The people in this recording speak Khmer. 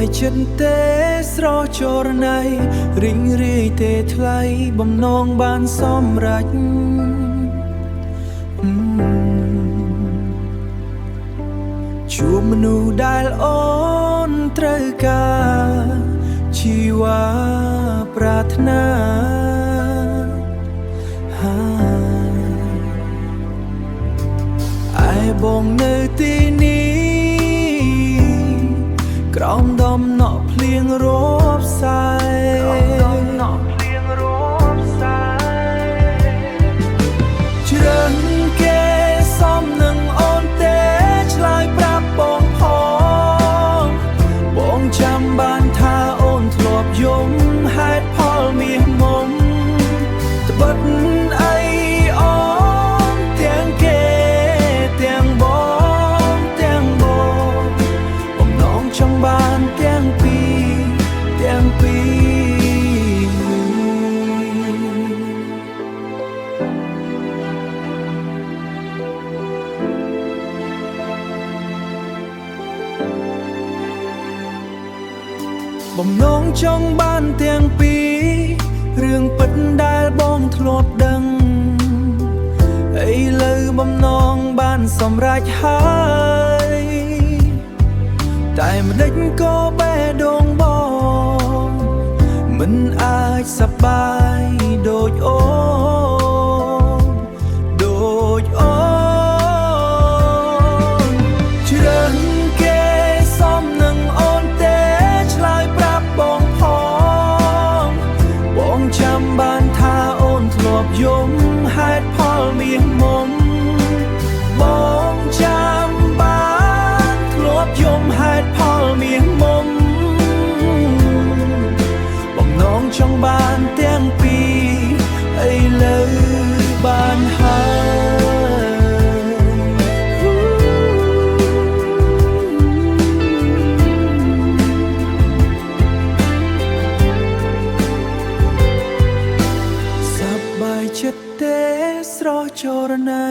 បាយចិត្តទេស្រស់ចរណៃរីងរាយទេថ្លៃបំណងបានសម្រេចជួបមនុស្សដែលអូនត្រូវការជីវ៉ាប្រាថ្នាឯបងនៅទីនេះក្រោមដំណក់ភ្លៀងរបសាយជ្រើសគេសមនឹងអូនទេឆ្លើយប្រាប់បងផងបងចាំបានថាអូនធ្លាប់យំហេតុផលមាសមុំត្បិតអីអូនទាំងគេទាំងបងបំណងចង់បានទាំងពីរបំណងចង់បានទាំងពីររឿងពិតដែលបងធ្លាប់ដឹងឥឡូវបំណងបានសម្រេចហើយតែមិនដេចក៏បេះដូងបងមិនអាចសប្បាយដូចអូនជ្រើសគេសមនឹងអូនទេឆ្លើយប្រាប់បងផងបងចាំបានថាអូនធ្លាប់យំហេតុផលមាសមុំបងចាំបានធ្លាប់យំហេតុផលមាសមុំបំណងចង់បានទាំងពីរឥឡូវបានហើយសប្បាយចិត្តទេស្រស់ចរណៃ